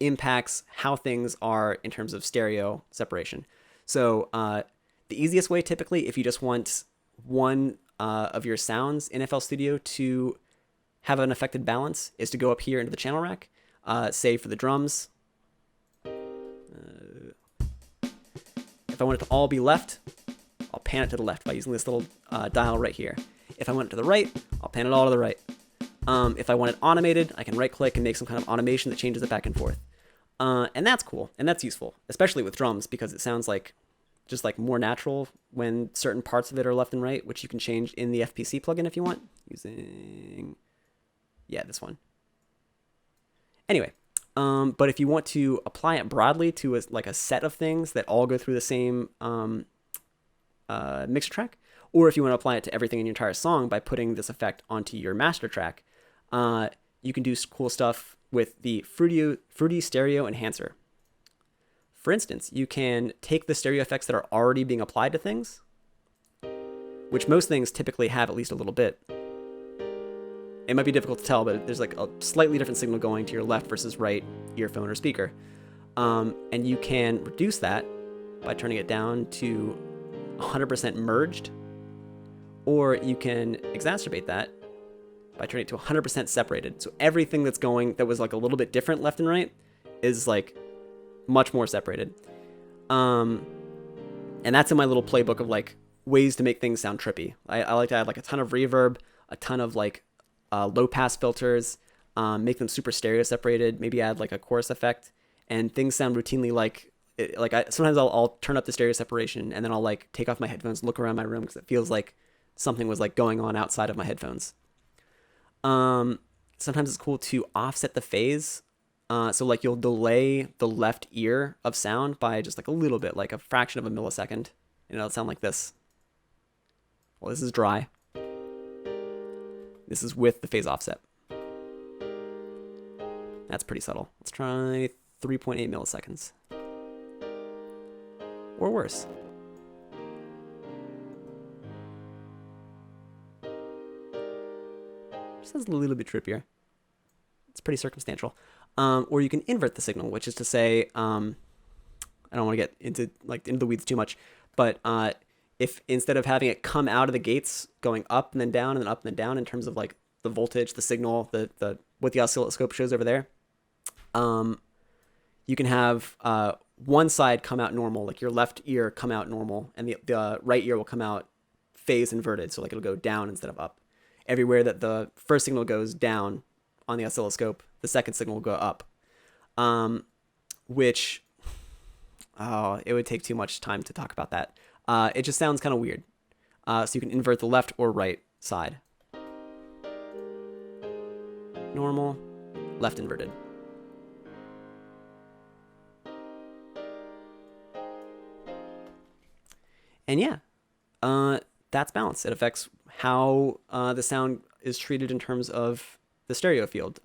impacts how things are in terms of stereo separation. So the easiest way, typically, if you just want one of your sounds in FL Studio to have an affected balance, is to go up here into the channel rack, say for the drums. If I want it to all be left, I'll pan it to the left by using this little dial right here. If I want it to the right, I'll pan it all to the right. If I want it automated, I can right click and make some kind of automation that changes it back and forth. And that's cool, and that's useful, especially with drums, because it sounds like just like more natural when certain parts of it are left and right, which you can change in the FPC plugin if you want, using, yeah, this one. Anyway, but if you want to apply it broadly to like a set of things that all go through the same mixer track, or if you want to apply it to everything in your entire song by putting this effect onto your master track, you can do cool stuff with the Fruity Stereo Enhancer. For instance, you can take the stereo effects that are already being applied to things, which most things typically have at least a little bit. It might be difficult to tell, but there's like a slightly different signal going to your left versus right earphone or speaker. And you can reduce that by turning it down to 100% merged, or you can exacerbate that by turning it to 100% separated. So everything that's going that was like a little bit different left and right is like much more separated. And that's in my little playbook of like ways to make things sound trippy. I like to add like a ton of reverb, a ton of like low pass filters, make them super stereo separated, maybe add like a chorus effect, and things sound routinely like sometimes I'll turn up the stereo separation and then I'll like take off my headphones, look around my room because it feels like something was like going on outside of my headphones. Sometimes it's cool to offset the phase So like you'll delay the left ear of sound by just like a little bit, like a fraction of a millisecond, and it'll sound like this. Well, this is dry. This is with the phase offset. That's pretty subtle. Let's try 3.8 milliseconds. Or worse. Just sounds a little bit trippier. It's pretty circumstantial. Or you can invert the signal, which is to say, I don't want to get into the weeds too much, but if instead of having it come out of the gates going up and then down and then up and then down in terms of like the voltage, the signal, the what the oscilloscope shows over there, you can have one side come out normal, like your left ear come out normal, and the right ear will come out phase inverted, so like it'll go down instead of up. Everywhere that the first signal goes down on the oscilloscope, the second signal will go up, which it would take too much time to talk about that. It just sounds kind of weird. So you can invert the left or right side. Normal, left inverted. And yeah, that's balance. It affects how the sound is treated in terms of the stereo field.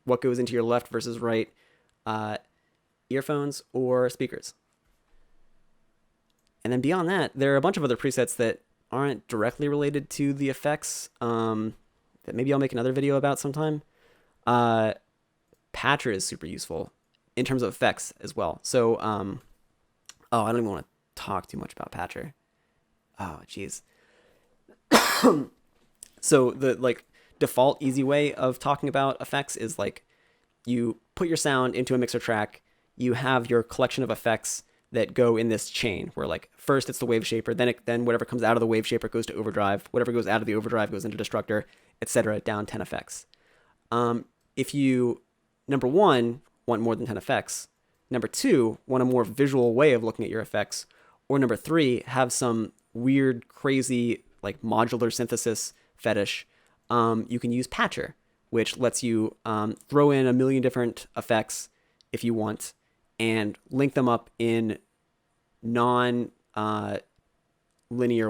What goes into your left versus right earphones or speakers. And then beyond that, there are a bunch of other presets that aren't directly related to the effects that maybe I'll make another video about sometime. Patcher is super useful in terms of effects as well. So, I don't even want to talk too much about Patcher. Oh, jeez. So the like default easy way of talking about effects is like you put your sound into a mixer track, you have your collection of effects that go in this chain where like first it's the Waveshaper, then whatever comes out of the Waveshaper goes to Overdrive, whatever goes out of the Overdrive goes into Destructor, etc. down 10 effects. If you, number one, want more than 10 effects, number two, want a more visual way of looking at your effects, or number three, have some weird, crazy, like modular synthesis fetish, you can use Patcher, which lets you throw in a million different effects if you want, and link them up in non-linear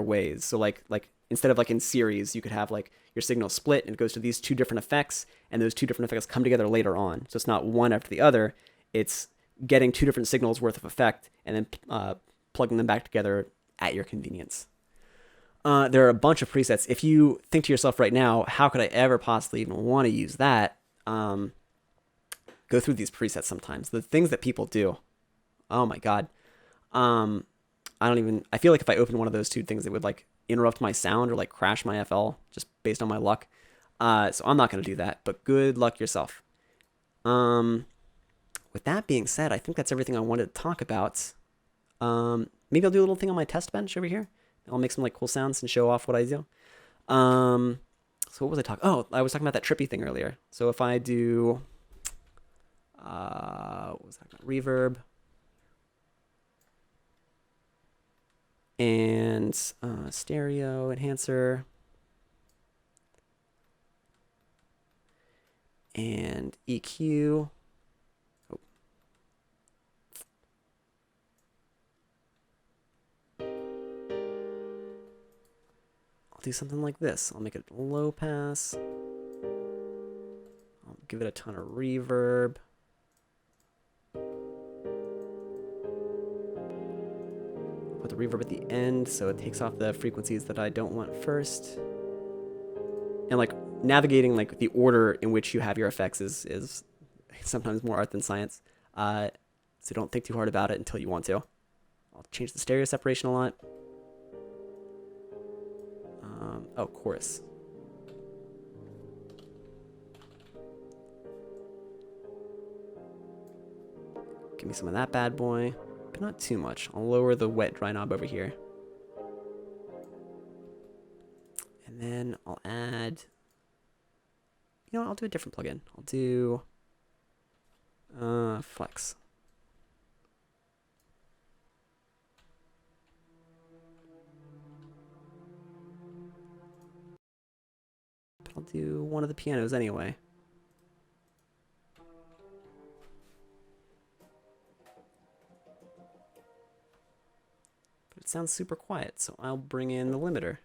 ways. So like instead of like in series, you could have like your signal split and it goes to these two different effects, and those two different effects come together later on. So it's not one after the other. It's getting two different signals worth of effect and then plugging them back together at your convenience. There are a bunch of presets. If you think to yourself right now, how could I ever possibly even want to use that? Go through these presets sometimes. The things that people do. Oh my God. I feel like if I opened one of those two things, it would like interrupt my sound or like crash my FL just based on my luck. So I'm not going to do that, but good luck yourself. With that being said, I think that's everything I wanted to talk about. Maybe I'll do a little thing on my test bench over here. I'll make some like cool sounds and show off what I do. So what was I talking? Oh, I was talking about that trippy thing earlier. So if I do, what was that? Reverb and stereo enhancer and EQ. I'll do something like this. I'll make it low pass. I'll give it a ton of reverb. Put the reverb at the end so it takes off the frequencies that I don't want first. And like navigating like the order in which you have your effects is sometimes more art than science. So don't think too hard about it until you want to. I'll change the stereo separation a lot. Chorus. Give me some of that bad boy, but not too much. I'll lower the wet dry knob over here. And then I'll add, I'll do a different plugin. I'll do Flex. I'll do one of the pianos anyway. sounds super quiet, so I'll bring in the limiter.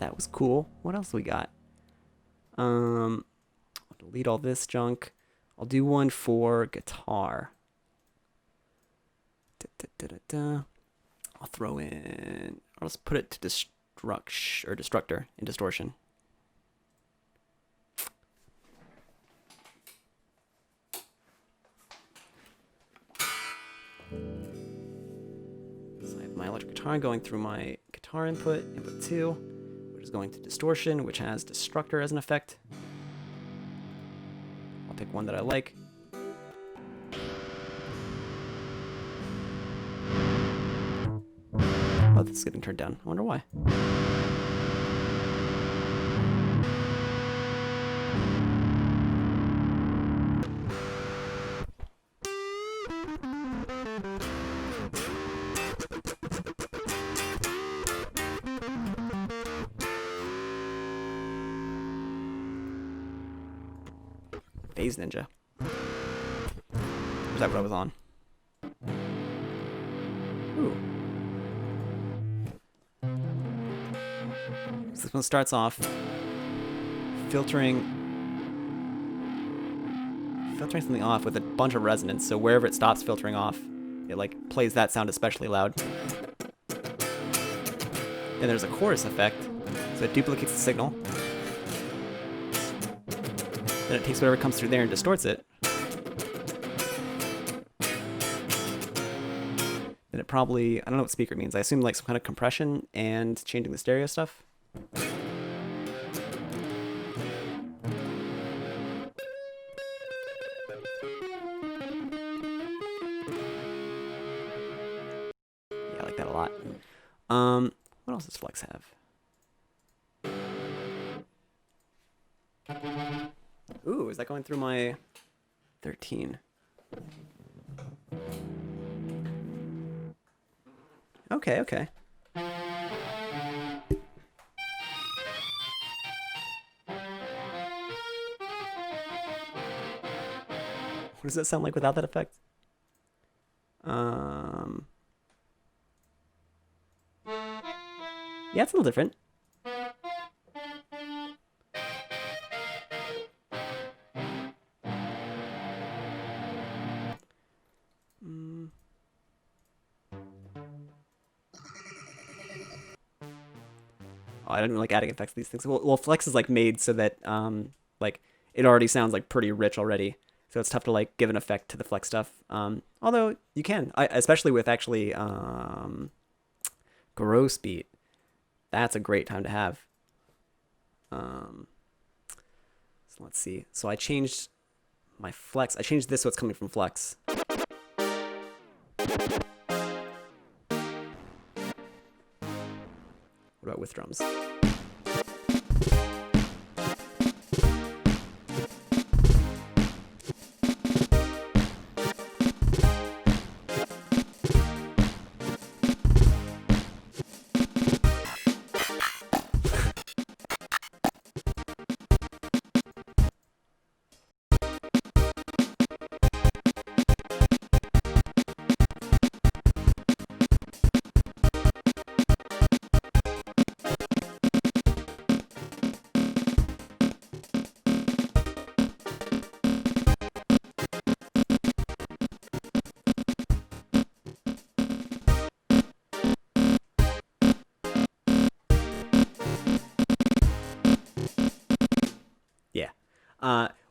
That was cool. What else we got? I'll delete all this junk. I'll do one for guitar. I'll throw in, I'll just put it to Destructor in Distortion. So I have my electric guitar going through my guitar input 2, which is going to Distortion, which has Destructor as an effect. I'll pick one that I like. Oh, this is getting turned down. I wonder why. Phase Ninja. Was that what I was on? Ooh. So this one starts off filtering something off with a bunch of resonance. So wherever it stops filtering off, it like plays that sound especially loud. And there's a chorus effect, so it duplicates the signal. Then it takes whatever comes through there and distorts it. Then it probably, I don't know what speaker means. I assume like some kind of compression and changing the stereo stuff. Yeah, I like that a lot. What else does Flex have? Ooh, is that going through my 13? Okay, okay. What does that sound like without that effect? Yeah, it's a little different. Oh, I don't like adding effects to these things. Well, Flex is like made so that like it already sounds like pretty rich already. So it's tough to like give an effect to the Flex stuff. Although you can, especially with actually gross beat. That's a great time to have. So let's see. So I changed my Flex. I changed this so it's coming from Flex. What about with drums?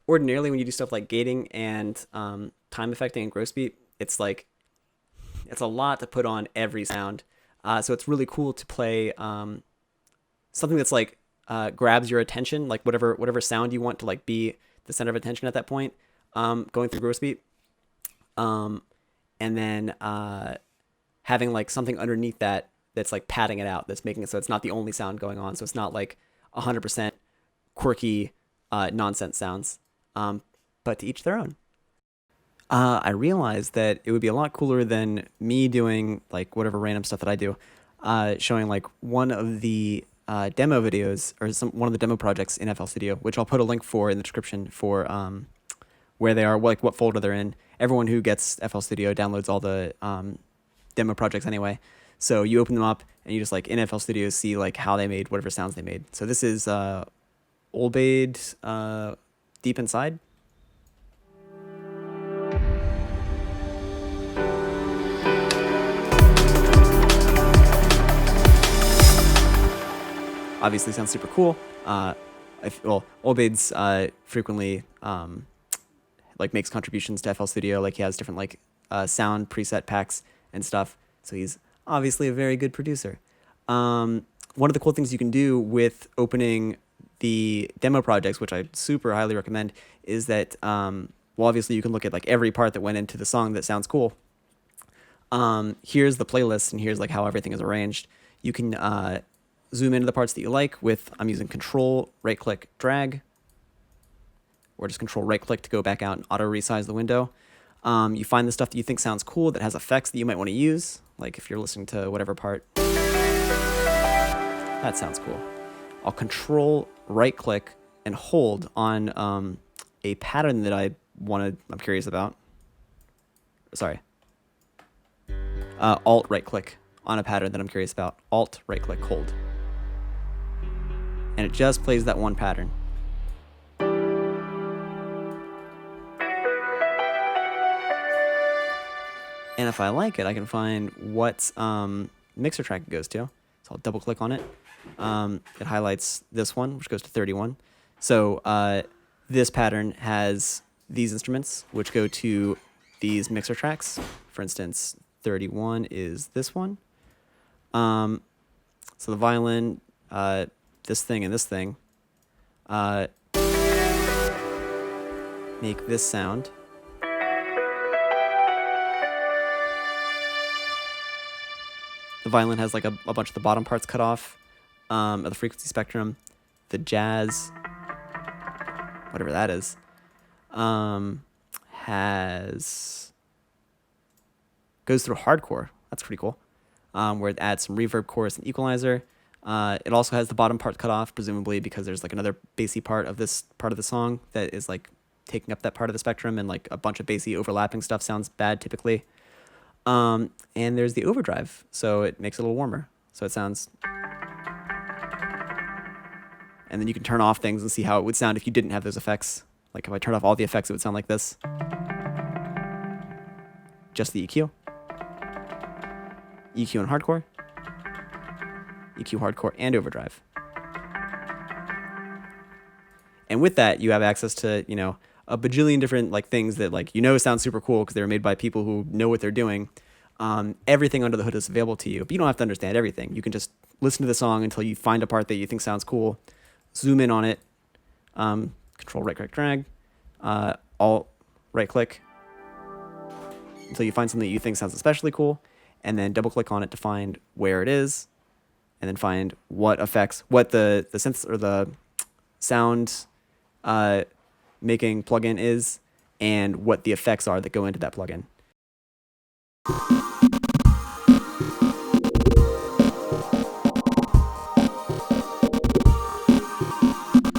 Ordinarily, when you do stuff like gating and time affecting and gross beat, it's like it's a lot to put on every sound. So it's really cool to play something that's like grabs your attention, like whatever sound you want to like be the center of attention at that point. going through gross beat, and then having like something underneath that that's like padding it out, that's making it so it's not the only sound going on, so it's not like 100% quirky nonsense sounds, but to each their own. I realized that it would be a lot cooler than me doing like whatever random stuff that I do, showing like one of the demo videos or one of the demo projects in FL Studio, which I'll put a link for in the description for where they are, like what folder they're in. Everyone who gets FL Studio downloads all the demo projects anyway. So you open them up and you just like in FL Studio see like how they made whatever sounds they made. So this is Olbade Deep Inside. Obviously sounds super cool. Olbade's frequently like makes contributions to FL Studio. Like he has different like sound preset packs and stuff. So he's obviously a very good producer. One of the cool things you can do with opening the demo projects, which I super highly recommend, is that well, obviously you can look at like every part that went into the song that sounds cool. Here's the playlist and here's like how everything is arranged. You can zoom into the parts that you like with, I'm using Control, right click, drag, or just Control right click to go back out and auto resize the window. You find the stuff that you think sounds cool that has effects that you might want to use. Like if you're listening to whatever part, that sounds cool. I'll Control right click and hold on a pattern that I'm curious about. Sorry. Alt right click on a pattern that I'm curious about. Alt right click, hold. And it just plays that one pattern. And if I like it, I can find what mixer track it goes to. So I'll double click on it. It highlights this one, which goes to 31. So this pattern has these instruments, which go to these mixer tracks. For instance, 31 is this one. So the violin, this thing and this thing, make this sound. The violin has like a bunch of the bottom parts cut off of the frequency spectrum. The jazz, whatever that is, goes through hardcore. That's pretty cool. Where it adds some reverb, chorus, and equalizer. It also has the bottom part cut off, presumably because there's like another bassy part of this part of the song that is like taking up that part of the spectrum, and like a bunch of bassy overlapping stuff sounds bad typically. And there's the overdrive, so it makes it a little warmer. So it sounds... And then you can turn off things and see how it would sound if you didn't have those effects. Like if I turn off all the effects, it would sound like this. Just the EQ. EQ and hardcore. EQ, hardcore, and overdrive. And with that, you have access to, you know, a bajillion different like things that like, you know, sound super cool because they were made by people who know what they're doing. Everything under the hood is available to you, but you don't have to understand everything. You can just listen to the song until you find a part that you think sounds cool, zoom in on it, Control right click drag, Alt right click until you find something that you think sounds especially cool, and then double click on it to find where it is, and then find what effects, what the synth or the sound making plugin is, and what the effects are that go into that plugin.